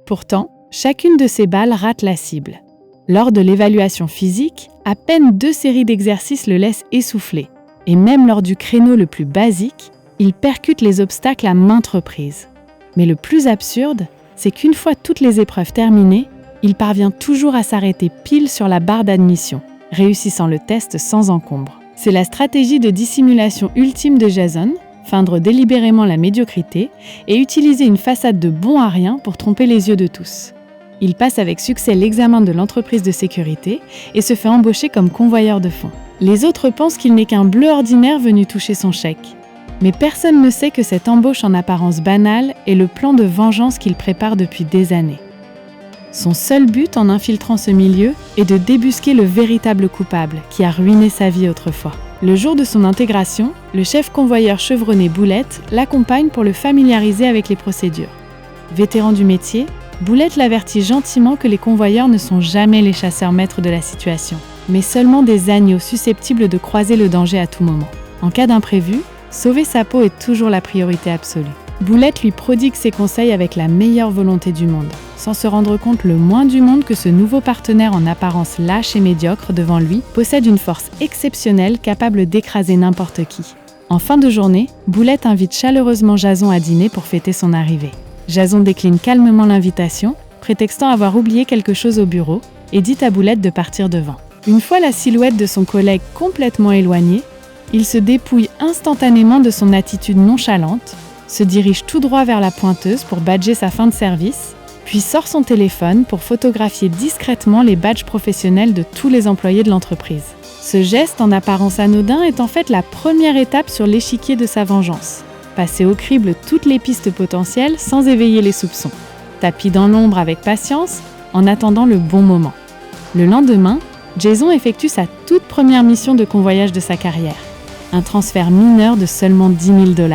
Pourtant, chacune de ces balles rate la cible. Lors de l'évaluation physique, à peine 2 séries d'exercices le laissent essoufflé. Et même lors du créneau le plus basique, il percute les obstacles à maintes reprises. Mais le plus absurde, c'est qu'une fois toutes les épreuves terminées, il parvient toujours à s'arrêter pile sur la barre d'admission, réussissant le test sans encombre. C'est la stratégie de dissimulation ultime de Jason, feindre délibérément la médiocrité et utiliser une façade de bon à rien pour tromper les yeux de tous. Il passe avec succès l'examen de l'entreprise de sécurité et se fait embaucher comme convoyeur de fonds. Les autres pensent qu'il n'est qu'un bleu ordinaire venu toucher son chèque. Mais personne ne sait que cette embauche en apparence banale est le plan de vengeance qu'il prépare depuis des années. Son seul but en infiltrant ce milieu est de débusquer le véritable coupable qui a ruiné sa vie autrefois. Le jour de son intégration, le chef convoyeur chevronné Boulette l'accompagne pour le familiariser avec les procédures. Vétéran du métier, Boulette l'avertit gentiment que les convoyeurs ne sont jamais les chasseurs maîtres de la situation, mais seulement des agneaux susceptibles de croiser le danger à tout moment. En cas d'imprévu, sauver sa peau est toujours la priorité absolue. Boulette lui prodigue ses conseils avec la meilleure volonté du monde, sans se rendre compte le moins du monde que ce nouveau partenaire en apparence lâche et médiocre devant lui possède une force exceptionnelle capable d'écraser n'importe qui. En fin de journée, Boulette invite chaleureusement Jason à dîner pour fêter son arrivée. Jason décline calmement l'invitation, prétextant avoir oublié quelque chose au bureau, et dit à Boulette de partir devant. Une fois la silhouette de son collègue complètement éloignée, il se dépouille instantanément de son attitude nonchalante, se dirige tout droit vers la pointeuse pour badger sa fin de service, puis sort son téléphone pour photographier discrètement les badges professionnels de tous les employés de l'entreprise. Ce geste en apparence anodin est en fait la première étape sur l'échiquier de sa vengeance. Passer au crible toutes les pistes potentielles sans éveiller les soupçons. Tapis dans l'ombre avec patience, en attendant le bon moment. Le lendemain, Jason effectue sa toute première mission de convoyage de sa carrière. Un transfert mineur de seulement 10 000 $.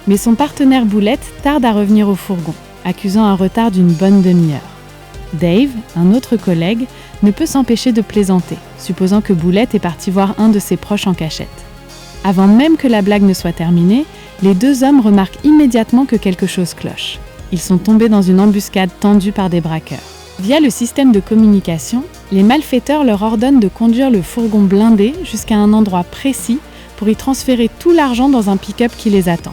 Mais son partenaire Boulette tarde à revenir au fourgon, accusant un retard d'une bonne demi-heure. Dave, un autre collègue, ne peut s'empêcher de plaisanter, supposant que Boulette est parti voir un de ses proches en cachette. Avant même que la blague ne soit terminée, les deux hommes remarquent immédiatement que quelque chose cloche. Ils sont tombés dans une embuscade tendue par des braqueurs. Via le système de communication, les malfaiteurs leur ordonnent de conduire le fourgon blindé jusqu'à un endroit précis pour y transférer tout l'argent dans un pick-up qui les attend.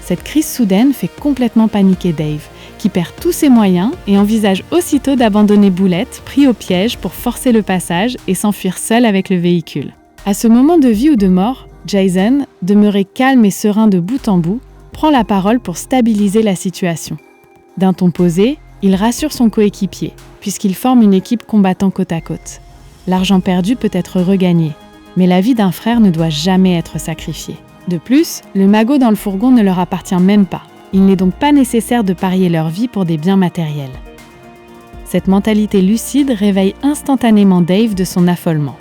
Cette crise soudaine fait complètement paniquer Dave, qui perd tous ses moyens et envisage aussitôt d'abandonner Boulette, pris au piège pour forcer le passage et s'enfuir seul avec le véhicule. À ce moment de vie ou de mort, Jason, demeuré calme et serein de bout en bout, prend la parole pour stabiliser la situation. D'un ton posé, il rassure son coéquipier, puisqu'ils forment une équipe combattant côte à côte. L'argent perdu peut être regagné, mais la vie d'un frère ne doit jamais être sacrifiée. De plus, le magot dans le fourgon ne leur appartient même pas. Il n'est donc pas nécessaire de parier leur vie pour des biens matériels. Cette mentalité lucide réveille instantanément Dave de son affolement.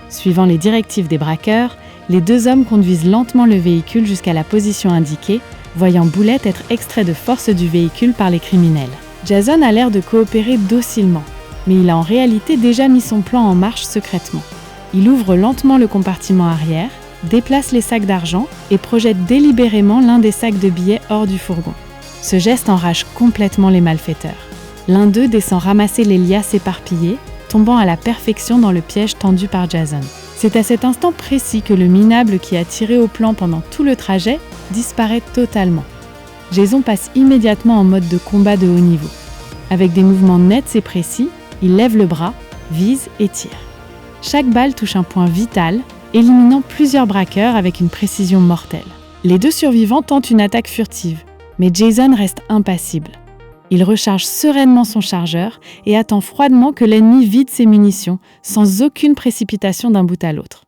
Suivant les directives des braqueurs, les deux hommes conduisent lentement le véhicule jusqu'à la position indiquée, voyant Boulette être extrait de force du véhicule par les criminels. Jason a l'air de coopérer docilement, mais il a en réalité déjà mis son plan en marche secrètement. Il ouvre lentement le compartiment arrière, déplace les sacs d'argent et projette délibérément l'un des sacs de billets hors du fourgon. Ce geste enrage complètement les malfaiteurs. L'un d'eux descend ramasser les liasses éparpillées, tombant à la perfection dans le piège tendu par Jason. C'est à cet instant précis que le minable qui a tiré au plan pendant tout le trajet disparaît totalement. Jason passe immédiatement en mode de combat de haut niveau. Avec des mouvements nets et précis, il lève le bras, vise et tire. Chaque balle touche un point vital, éliminant plusieurs braqueurs avec une précision mortelle. Les deux survivants tentent une attaque furtive, mais Jason reste impassible. Il recharge sereinement son chargeur et attend froidement que l'ennemi vide ses munitions, sans aucune précipitation d'un bout à l'autre.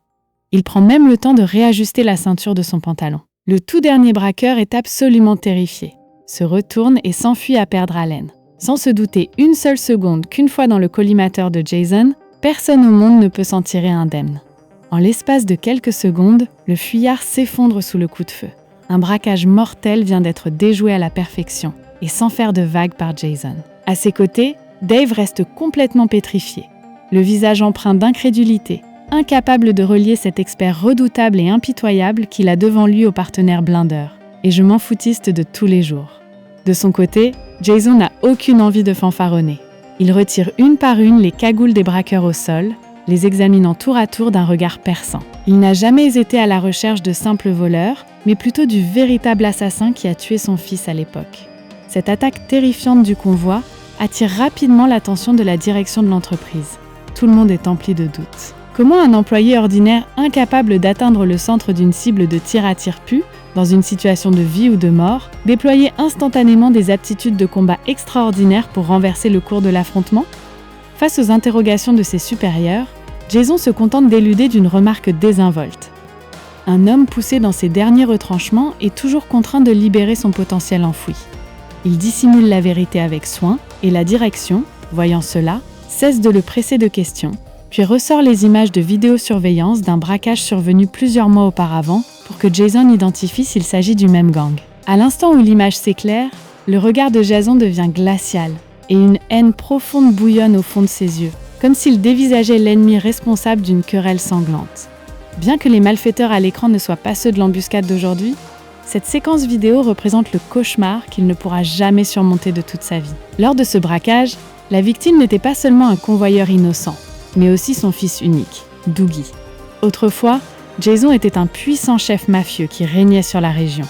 Il prend même le temps de réajuster la ceinture de son pantalon. Le tout dernier braqueur est absolument terrifié, se retourne et s'enfuit à perdre haleine. Sans se douter une seule seconde qu'une fois dans le collimateur de Jason, personne au monde ne peut s'en tirer indemne. En l'espace de quelques secondes, le fuyard s'effondre sous le coup de feu. Un braquage mortel vient d'être déjoué à la perfection, et sans faire de vagues par Jason. À ses côtés, Dave reste complètement pétrifié, le visage empreint d'incrédulité, incapable de relier cet expert redoutable et impitoyable qu'il a devant lui au partenaire blindeur, et je m'en foutiste de tous les jours. De son côté, Jason n'a aucune envie de fanfaronner. Il retire une par une les cagoules des braqueurs au sol, les examinant tour à tour d'un regard perçant. Il n'a jamais été à la recherche de simples voleurs, mais plutôt du véritable assassin qui a tué son fils à l'époque. Cette attaque terrifiante du convoi attire rapidement l'attention de la direction de l'entreprise. Tout le monde est empli de doutes. Comment un employé ordinaire incapable d'atteindre le centre d'une cible de tir à tir-pu, dans une situation de vie ou de mort, déployer instantanément des aptitudes de combat extraordinaires pour renverser le cours de l'affrontement ? Face aux interrogations de ses supérieurs, Jason se contente d'éluder d'une remarque désinvolte. Un homme poussé dans ses derniers retranchements est toujours contraint de libérer son potentiel enfoui. Il dissimule la vérité avec soin et la direction, voyant cela, cesse de le presser de questions, puis ressort les images de vidéosurveillance d'un braquage survenu plusieurs mois auparavant pour que Jason identifie s'il s'agit du même gang. À l'instant où l'image s'éclaire, le regard de Jason devient glacial et une haine profonde bouillonne au fond de ses yeux, comme s'il dévisageait l'ennemi responsable d'une querelle sanglante. Bien que les malfaiteurs à l'écran ne soient pas ceux de l'embuscade d'aujourd'hui, cette séquence vidéo représente le cauchemar qu'il ne pourra jamais surmonter de toute sa vie. Lors de ce braquage, la victime n'était pas seulement un convoyeur innocent, mais aussi son fils unique, Doogie. Autrefois, Jason était un puissant chef mafieux qui régnait sur la région.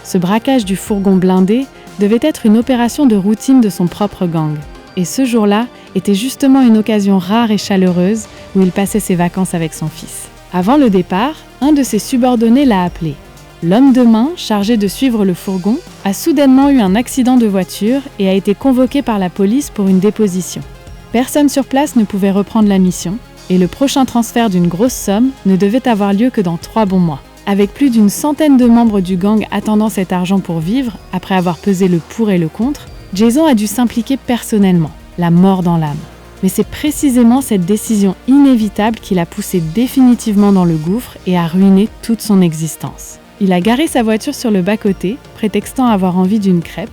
Ce braquage du fourgon blindé devait être une opération de routine de son propre gang. Et ce jour-là était justement une occasion rare et chaleureuse où il passait ses vacances avec son fils. Avant le départ, un de ses subordonnés l'a appelé. L'homme de main, chargé de suivre le fourgon, a soudainement eu un accident de voiture et a été convoqué par la police pour une déposition. Personne sur place ne pouvait reprendre la mission, et le prochain transfert d'une grosse somme ne devait avoir lieu que dans 3 bons mois. Avec plus d'une centaine de membres du gang attendant cet argent pour vivre, après avoir pesé le pour et le contre, Jason a dû s'impliquer personnellement, la mort dans l'âme. Mais c'est précisément cette décision inévitable qui l'a poussé définitivement dans le gouffre et a ruiné toute son existence. Il a garé sa voiture sur le bas-côté, prétextant avoir envie d'une crêpe,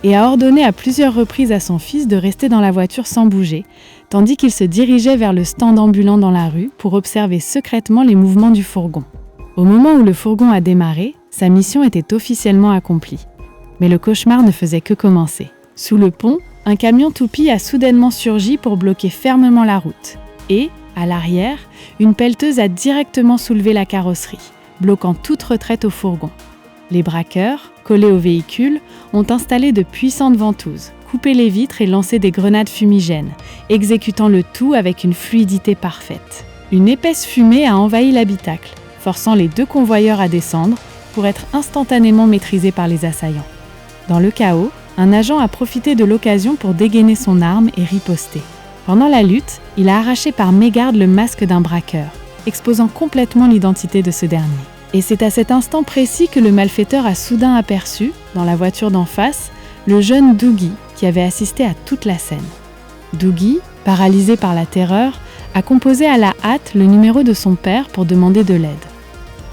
et a ordonné à plusieurs reprises à son fils de rester dans la voiture sans bouger, tandis qu'il se dirigeait vers le stand ambulant dans la rue pour observer secrètement les mouvements du fourgon. Au moment où le fourgon a démarré, sa mission était officiellement accomplie. Mais le cauchemar ne faisait que commencer. Sous le pont, un camion toupie a soudainement surgi pour bloquer fermement la route. Et, à l'arrière, une pelleteuse a directement soulevé la carrosserie, bloquant toute retraite au fourgon. Les braqueurs, collés au véhicule, ont installé de puissantes ventouses, coupé les vitres et lancé des grenades fumigènes, exécutant le tout avec une fluidité parfaite. Une épaisse fumée a envahi l'habitacle, forçant les 2 convoyeurs à descendre pour être instantanément maîtrisés par les assaillants. Dans le chaos, un agent a profité de l'occasion pour dégainer son arme et riposter. Pendant la lutte, il a arraché par mégarde le masque d'un braqueur, exposant complètement l'identité de ce dernier. Et c'est à cet instant précis que le malfaiteur a soudain aperçu, dans la voiture d'en face, le jeune Doogie qui avait assisté à toute la scène. Doogie, paralysé par la terreur, a composé à la hâte le numéro de son père pour demander de l'aide.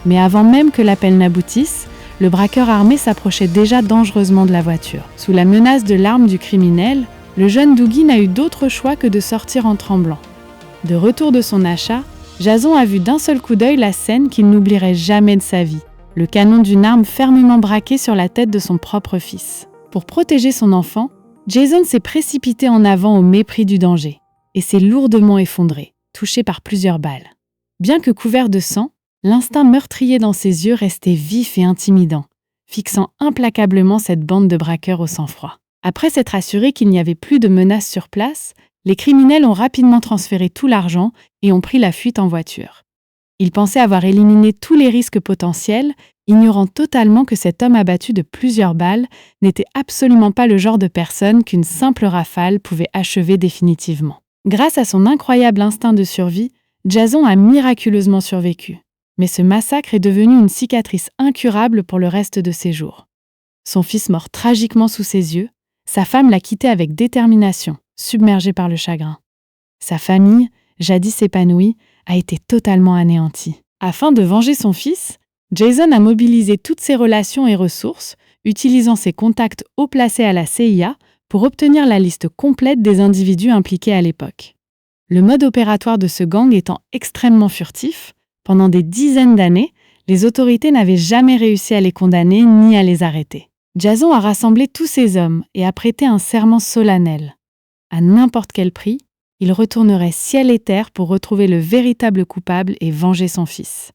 Mais avant même que l'appel n'aboutisse, le braqueur armé s'approchait déjà dangereusement de la voiture. Sous la menace de l'arme du criminel, le jeune Doogie n'a eu d'autre choix que de sortir en tremblant. De retour de son achat, Jason a vu d'un seul coup d'œil la scène qu'il n'oublierait jamais de sa vie, le canon d'une arme fermement braqué sur la tête de son propre fils. Pour protéger son enfant, Jason s'est précipité en avant au mépris du danger et s'est lourdement effondré, touché par plusieurs balles. Bien que couvert de sang, l'instinct meurtrier dans ses yeux restait vif et intimidant, fixant implacablement cette bande de braqueurs au sang-froid. Après s'être assuré qu'il n'y avait plus de menaces sur place, les criminels ont rapidement transféré tout l'argent et ont pris la fuite en voiture. Ils pensaient avoir éliminé tous les risques potentiels, ignorant totalement que cet homme abattu de plusieurs balles n'était absolument pas le genre de personne qu'une simple rafale pouvait achever définitivement. Grâce à son incroyable instinct de survie, Jason a miraculeusement survécu. Mais ce massacre est devenu une cicatrice incurable pour le reste de ses jours. Son fils mort tragiquement sous ses yeux, sa femme l'a quitté avec détermination, submergée par le chagrin. Sa famille, jadis épanouie, a été totalement anéantie. Afin de venger son fils, Jason a mobilisé toutes ses relations et ressources, utilisant ses contacts haut placés à la CIA pour obtenir la liste complète des individus impliqués à l'époque. Le mode opératoire de ce gang étant extrêmement furtif, pendant des dizaines d'années, les autorités n'avaient jamais réussi à les condamner ni à les arrêter. Jason a rassemblé tous ses hommes et a prêté un serment solennel. À n'importe quel prix, il retournerait ciel et terre pour retrouver le véritable coupable et venger son fils.